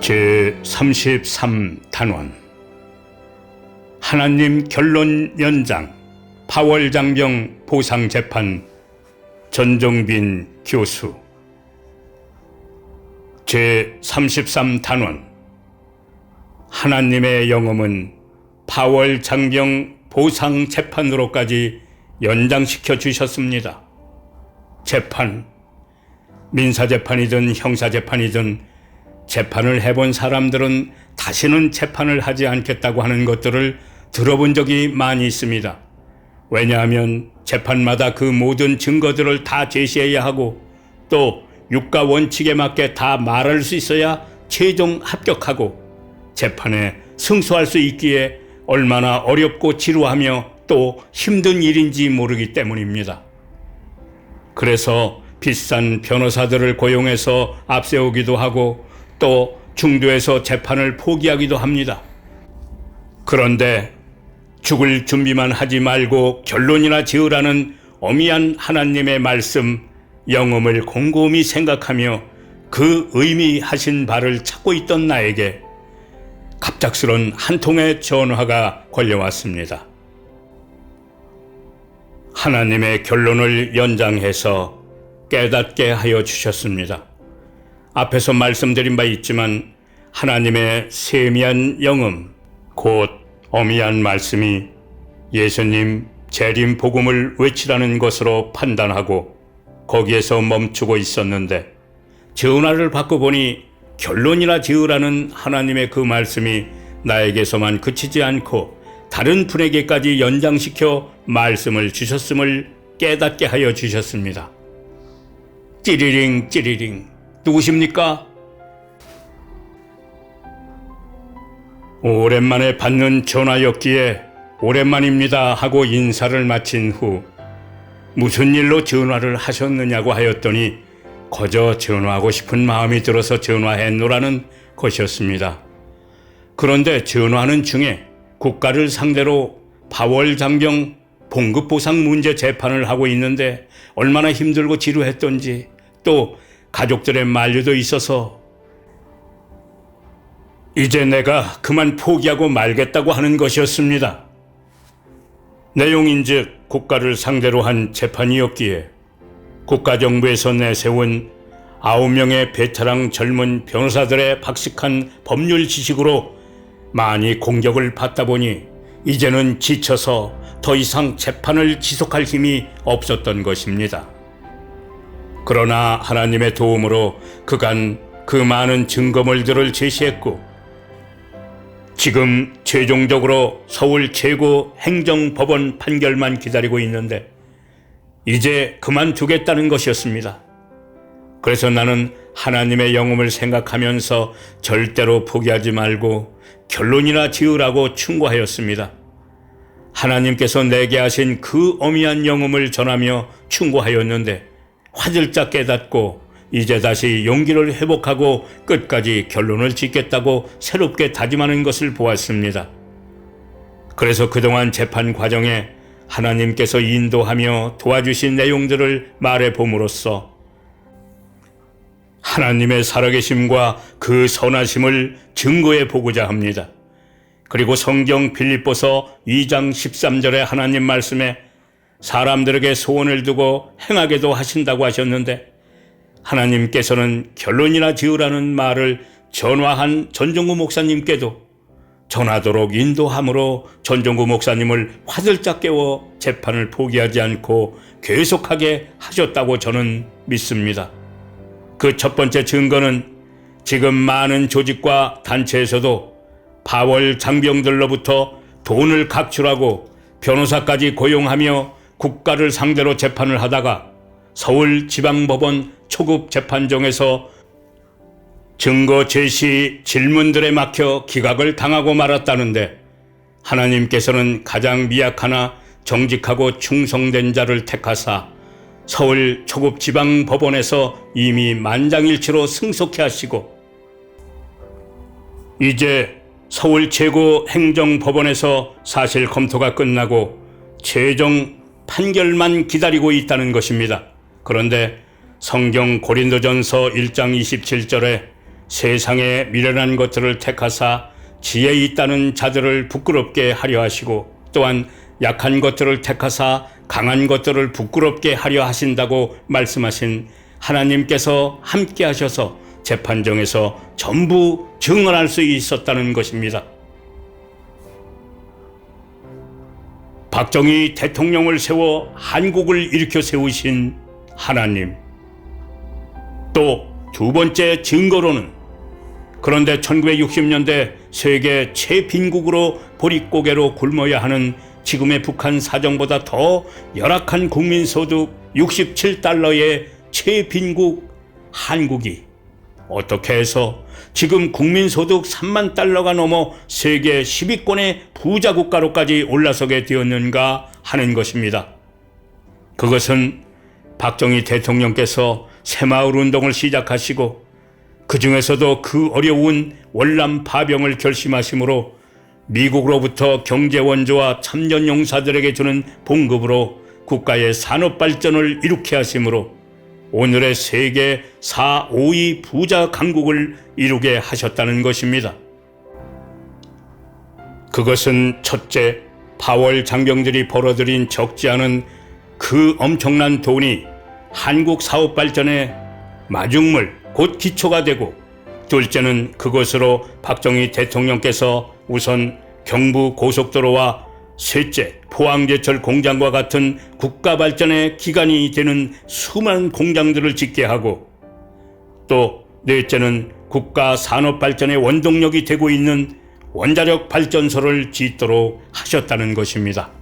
제33단원 하나님 결론 연장 파월장병 보상재판 전종빈 교수. 제33단원 하나님의 영험은 파월장병 보상재판으로까지 연장시켜 주셨습니다. 재판, 민사재판이든 형사재판이든 재판을 해본 사람들은 다시는 재판을 하지 않겠다고 하는 것들을 들어본 적이 많이 있습니다. 왜냐하면 재판마다 그 모든 증거들을 다 제시해야 하고 또 육가 원칙에 맞게 다 말할 수 있어야 최종 합격하고 재판에 승소할 수 있기에 얼마나 어렵고 지루하며 또 힘든 일인지 모르기 때문입니다. 그래서 비싼 변호사들을 고용해서 앞세우기도 하고 또 중도에서 재판을 포기하기도 합니다. 그런데 죽을 준비만 하지 말고 결론이나 지으라는 어미한 하나님의 말씀, 영험을 곰곰이 생각하며 그 의미하신 바를 찾고 있던 나에게 갑작스런 한 통의 전화가 걸려왔습니다. 하나님의 결론을 연장해서 깨닫게 하여 주셨습니다. 앞에서 말씀드린 바 있지만 하나님의 세미한 영음, 곧 어미한 말씀이 예수님 재림 복음을 외치라는 것으로 판단하고 거기에서 멈추고 있었는데 전화를 받고 보니 결론이나 지으라는 하나님의 그 말씀이 나에게서만 그치지 않고 다른 분에게까지 연장시켜 말씀을 주셨음을 깨닫게 하여 주셨습니다. 찌리링 찌리링. 누구십니까? 오랜만에 받는 전화였기에 오랜만입니다 하고 인사를 마친 후 무슨 일로 전화를 하셨느냐고 하였더니 거저 전화하고 싶은 마음이 들어서 전화했노라는 것이었습니다. 그런데 전화하는 중에 국가를 상대로 파월장병 봉급보상 문제 재판을 하고 있는데 얼마나 힘들고 지루했던지 또 가족들의 만류도 있어서 이제 내가 그만 포기하고 말겠다고 하는 것이었습니다. 내용인즉 국가를 상대로 한 재판이었기에 국가정부에서 내세운 9명의 베테랑 젊은 변호사들의 박식한 법률 지식으로 많이 공격을 받다 보니 이제는 지쳐서 더 이상 재판을 지속할 힘이 없었던 것입니다. 그러나 하나님의 도움으로 그간 그 많은 증거물들을 제시했고 지금 최종적으로 서울 최고 행정법원 판결만 기다리고 있는데 이제 그만두겠다는 것이었습니다. 그래서 나는 하나님의 영험을 생각하면서 절대로 포기하지 말고 결론이나 지으라고 충고하였습니다. 하나님께서 내게 하신 그 어미한 영험을 전하며 충고하였는데 화들짝 깨닫고 이제 다시 용기를 회복하고 끝까지 결론을 짓겠다고 새롭게 다짐하는 것을 보았습니다. 그래서 그동안 재판 과정에 하나님께서 인도하며 도와주신 내용들을 말해봄으로써 하나님의 살아계심과 그 선하심을 증거해 보고자 합니다. 그리고 성경 빌립보서 2장 13절의 하나님 말씀에 사람들에게 소원을 두고 행하게도 하신다고 하셨는데 하나님께서는 결론이나 지으라는 말을 전화한 전종구 목사님께도 전하도록 인도함으로 전종구 목사님을 화들짝 깨워 재판을 포기하지 않고 계속하게 하셨다고 저는 믿습니다. 그 첫 번째 증거는 지금 많은 조직과 단체에서도 파월 장병들로부터 돈을 각출하고 변호사까지 고용하며 국가를 상대로 재판을 하다가 서울지방법원 초급재판정에서 증거 제시 질문들에 막혀 기각을 당하고 말았다는데 하나님께서는 가장 미약하나 정직하고 충성된 자를 택하사 서울 초급지방법원에서 이미 만장일치로 승소케 하시고 이제 서울 최고 행정법원에서 사실 검토가 끝나고 최종 판결만 기다리고 있다는 것입니다. 그런데 성경 고린도전서 1장 27절에 세상에 미련한 것들을 택하사 지혜 있다는 자들을 부끄럽게 하려 하시고 또한 약한 것들을 택하사 강한 것들을 부끄럽게 하려 하신다고 말씀하신 하나님께서 함께 하셔서 재판정에서 전부 증언할 수 있었다는 것입니다. 박정희 대통령을 세워 한국을 일으켜 세우신 하나님. 또 두 번째 증거로는 그런데 1960년대 세계 최빈국으로 보릿고개로 굶어야 하는 지금의 북한 사정보다 더 열악한 국민소득 67달러의 최빈국 한국이 어떻게 해서 지금 국민소득 3만 달러가 넘어 세계 10위권의 부자 국가로까지 올라서게 되었는가 하는 것입니다. 그것은 박정희 대통령께서 새마을 운동을 시작하시고 그 중에서도 그 어려운 월남 파병을 결심하심으로 미국으로부터 경제 원조와 참전 용사들에게 주는 봉급으로 국가의 산업 발전을 이룩해 하심으로 오늘의 세계 4, 5위 부자 강국을 이루게 하셨다는 것입니다. 그것은 첫째, 파월 장병들이 벌어들인 적지 않은 그 엄청난 돈이 한국 사업 발전의 마중물, 곧 기초가 되고, 둘째는 그것으로 박정희 대통령께서 우선 경부 고속도로와 셋째 포항제철 공장과 같은 국가 발전의 기관이 되는 수많은 공장들을 짓게 하고, 또 넷째는 국가 산업 발전의 원동력이 되고 있는 원자력 발전소를 짓도록 하셨다는 것입니다.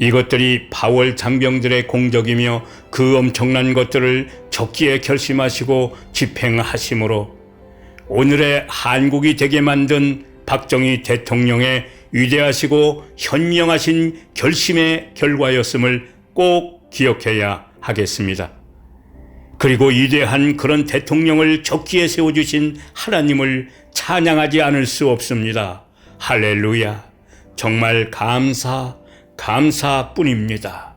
이것들이 파월 장병들의 공적이며 그 엄청난 것들을 적기에 결심하시고 집행하심으로 오늘의 한국이 되게 만든 박정희 대통령의 위대하시고 현명하신 결심의 결과였음을 꼭 기억해야 하겠습니다. 그리고 위대한 그런 대통령을 적기에 세워주신 하나님을 찬양하지 않을 수 없습니다. 할렐루야. 정말 감사뿐입니다.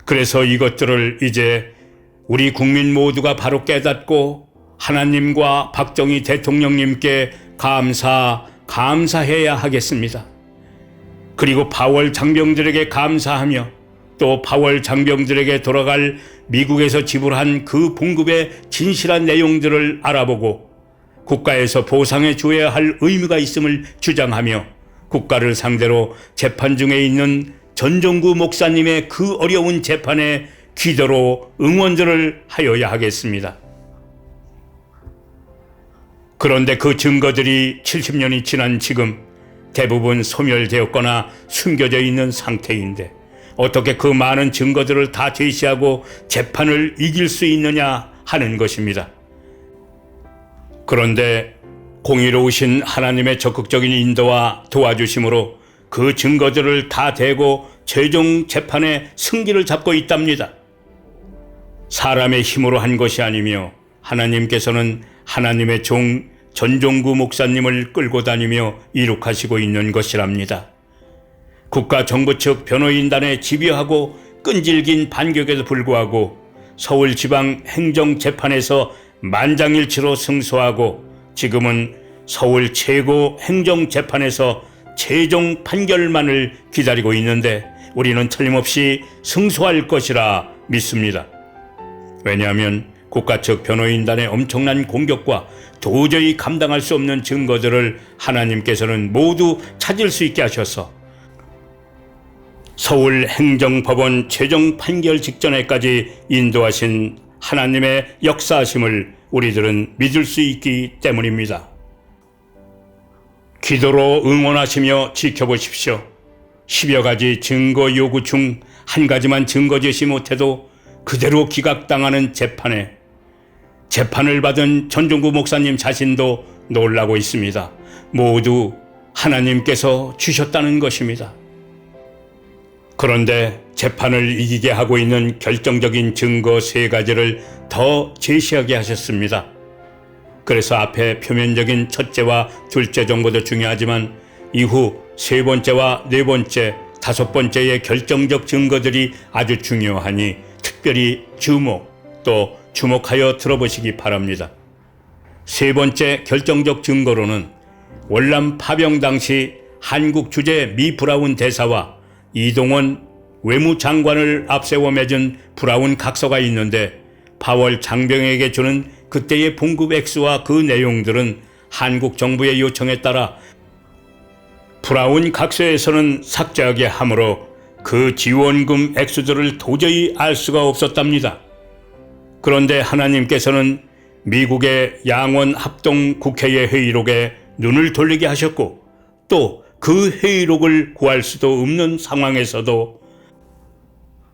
그래서 이것들을 이제 우리 국민 모두가 바로 깨닫고 하나님과 박정희 대통령님께 감사해야 하겠습니다. 그리고 파월 장병들에게 감사하며 또 파월 장병들에게 돌아갈 미국에서 지불한 그 봉급의 진실한 내용들을 알아보고 국가에서 보상해 줘야 할 의무가 있음을 주장하며 국가를 상대로 재판 중에 있는 전종구 목사님의 그 어려운 재판에 기도로 응원들을 하여야 하겠습니다. 그런데 그 증거들이 70년이 지난 지금 대부분 소멸되었거나 숨겨져 있는 상태인데 어떻게 그 많은 증거들을 다 제시하고 재판을 이길 수 있느냐 하는 것입니다. 그런데 공의로우신 하나님의 적극적인 인도와 도와주심으로 그 증거들을 다 대고 최종 재판의 승기를 잡고 있답니다. 사람의 힘으로 한 것이 아니며 하나님께서는 하나님의 종 전종구 목사님을 끌고 다니며 이룩하시고 있는 것이랍니다. 국가정부 측 변호인단의 집요하고 끈질긴 반격에도 불구하고 서울지방행정재판에서 만장일치로 승소하고 지금은 서울 최고 행정재판에서 최종 판결만을 기다리고 있는데 우리는 틀림없이 승소할 것이라 믿습니다. 왜냐하면 국가 측 변호인단의 엄청난 공격과 도저히 감당할 수 없는 증거들을 하나님께서는 모두 찾을 수 있게 하셔서 서울행정법원 최종 판결 직전에까지 인도하신 하나님의 역사하심을 우리들은 믿을 수 있기 때문입니다. 기도로 응원하시며 지켜보십시오. 10여 가지 증거 요구 중 한 가지만 증거 제시 못해도 그대로 기각당하는 재판에 재판을 받은 전종구 목사님 자신도 놀라고 있습니다. 모두 하나님께서 주셨다는 것입니다. 그런데 재판을 이기게 하고 있는 결정적인 증거 3가지를 더 제시하게 하셨습니다. 그래서 앞에 표면적인 첫째와 둘째 정도도 중요하지만 이후 3번째와 4번째, 5번째의 결정적 증거들이 아주 중요하니 특별히 주목하여 들어보시기 바랍니다. 세 번째 결정적 증거로는 월남 파병 당시 한국 주재 미 브라운 대사와 이동원 외무장관을 앞세워 맺은 브라운 각서가 있는데 파월 장병에게 주는 그때의 봉급 액수와 그 내용들은 한국 정부의 요청에 따라 브라운 각서에서는 삭제하게 하므로 그 지원금 액수들을 도저히 알 수가 없었답니다. 그런데 하나님께서는 미국의 양원 합동 국회의 회의록에 눈을 돌리게 하셨고 또 그 회의록을 구할 수도 없는 상황에서도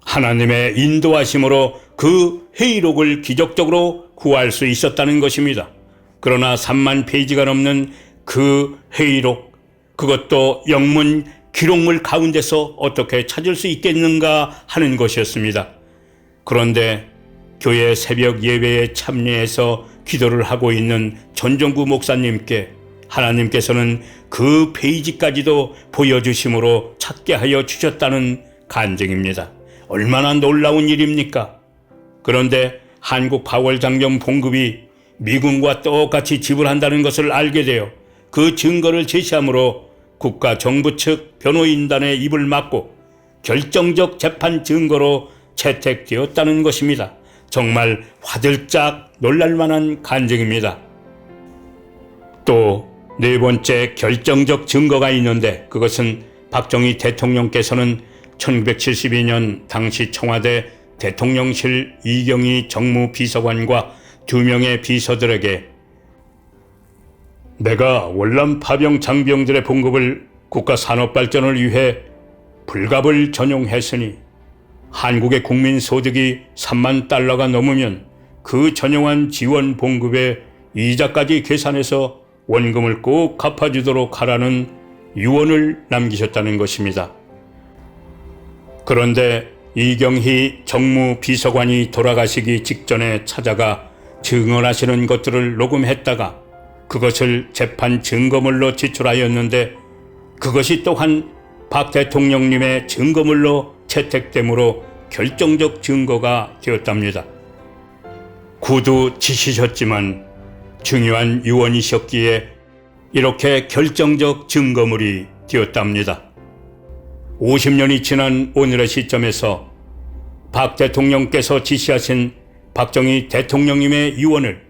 하나님의 인도하심으로 그 회의록을 기적적으로 구할 수 있었다는 것입니다. 그러나 3만 페이지가 넘는 그 회의록, 그것도 영문 기록물 가운데서 어떻게 찾을 수 있겠는가 하는 것이었습니다. 그런데 교회 새벽 예배에 참여해서 기도를 하고 있는 전종구 목사님께 하나님께서는 그 페이지까지도 보여주심으로 찾게 하여 주셨다는 간증입니다. 얼마나 놀라운 일입니까? 그런데 한국 파월 장병 봉급이 미군과 똑같이 지불한다는 것을 알게 되어 그 증거를 제시함으로 국가 정부 측 변호인단의 입을 막고 결정적 재판 증거로 채택되었다는 것입니다. 정말 화들짝 놀랄만한 간증입니다. 또 네 번째 결정적 증거가 있는데 그것은 박정희 대통령께서는 1972년 당시 청와대 대통령실 이경희 정무비서관과 2명의 비서들에게 내가 월남 파병 장병들의 봉급을 국가 산업 발전을 위해 불갑을 전용했으니 한국의 국민 소득이 3만 달러가 넘으면 그 전용한 지원 봉급의 이자까지 계산해서 원금을 꼭 갚아주도록 하라는 유언을 남기셨다는 것입니다. 그런데 이경희 정무비서관이 돌아가시기 직전에 찾아가 증언하시는 것들을 녹음했다가 그것을 재판 증거물로 제출하였는데 그것이 또한 박 대통령님의 증거물로 채택되므로 결정적 증거가 되었답니다. 구두 지시셨지만 중요한 유언이셨기에 이렇게 결정적 증거물이 되었답니다. 50년이 지난 오늘의 시점에서 박 대통령께서 지시하신 박정희 대통령님의 유언을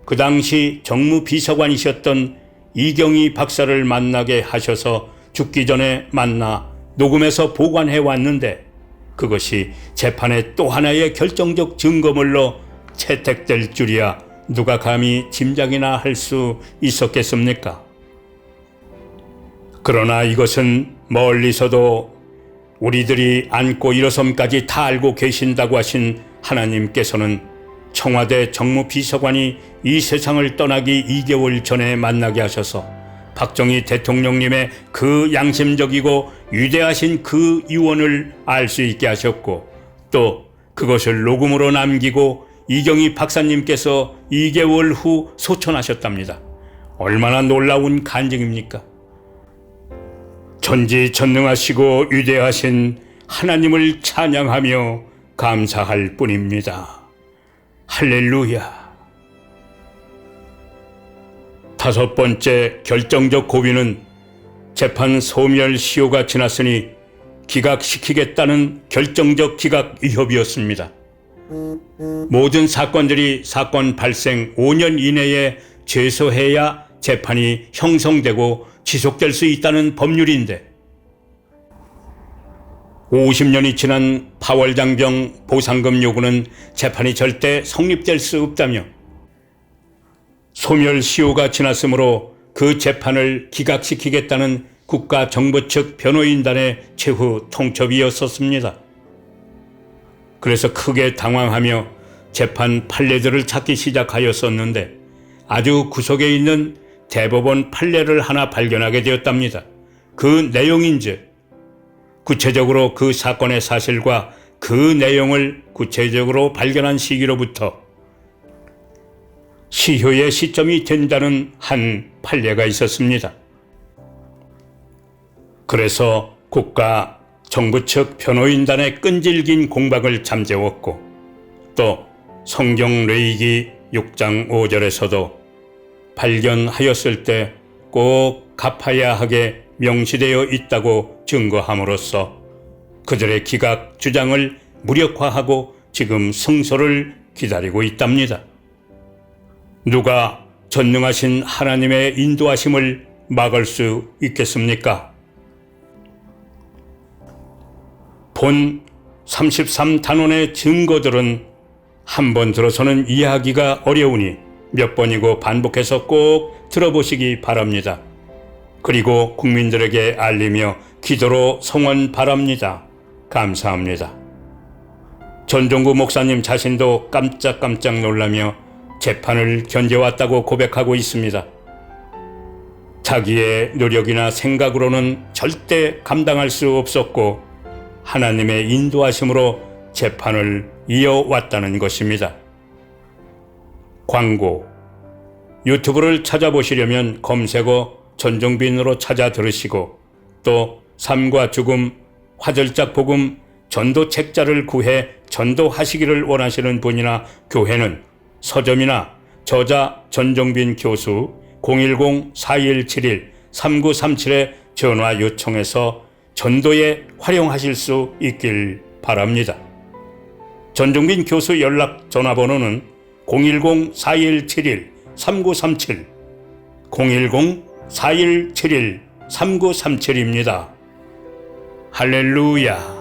그 당시 정무비서관이셨던 이경희 박사를 만나게 하셔서 죽기 전에 만나 녹음해서 보관해 왔는데 그것이 재판의 또 하나의 결정적 증거물로 채택될 줄이야 누가 감히 짐작이나 할 수 있었겠습니까? 그러나 이것은 멀리서도 우리들이 안고 일어섬까지 다 알고 계신다고 하신 하나님께서는 청와대 정무비서관이 이 세상을 떠나기 2개월 전에 만나게 하셔서 박정희 대통령님의 그 양심적이고 위대하신 그 유언을 알 수 있게 하셨고 또 그것을 녹음으로 남기고 이경희 박사님께서 2개월 후 소천하셨답니다. 얼마나 놀라운 간증입니까? 전지전능하시고 위대하신 하나님을 찬양하며 감사할 뿐입니다. 할렐루야. 다섯 번째 결정적 고비는 재판 소멸시효가 지났으니 기각시키겠다는 결정적 기각 위협이었습니다. 모든 사건들이 사건 발생 5년 이내에 제소해야 재판이 형성되고 지속될 수 있다는 법률인데 50년이 지난 파월 장병 보상금 요구는 재판이 절대 성립될 수 없다며 소멸시효가 지났으므로 그 재판을 기각시키겠다는 국가 정부 측 변호인단의 최후 통첩이었었습니다. 그래서 크게 당황하며 재판 판례들을 찾기 시작하였었는데 아주 구석에 있는 대법원 판례를 하나 발견하게 되었답니다. 그 내용인즉 구체적으로 그 사건의 사실과 그 내용을 구체적으로 발견한 시기로부터 시효의 시점이 된다는 한 판례가 있었습니다. 그래서 국가 정부 측 변호인단의 끈질긴 공박을 잠재웠고 또 성경 레위기 6장 5절에서도 발견하였을 때 꼭 갚아야 하게 명시되어 있다고 증거함으로써 그들의 기각 주장을 무력화하고 지금 승소를 기다리고 있답니다. 누가 전능하신 하나님의 인도하심을 막을 수 있겠습니까? 본 33단원의 증거들은 한 번 들어서는 이해하기가 어려우니 몇 번이고 반복해서 꼭 들어보시기 바랍니다. 그리고 국민들에게 알리며 기도로 성원 바랍니다. 감사합니다. 전종구 목사님 자신도 깜짝깜짝 놀라며 재판을 견뎌왔다고 고백하고 있습니다. 자기의 노력이나 생각으로는 절대 감당할 수 없었고 하나님의 인도하심으로 재판을 이어왔다는 것입니다. 광고. 유튜브를 찾아보시려면 검색어 전종빈으로 찾아 들으시고 또 삶과 죽음, 화들짝 복음, 전도 책자를 구해 전도하시기를 원하시는 분이나 교회는 서점이나 저자 전종빈 교수 010-4171-3937에 전화 요청해서 전도에 활용하실 수 있길 바랍니다. 전종빈 교수 연락 전화번호는 010-4171-3937 010-4171-3937입니다. 할렐루야.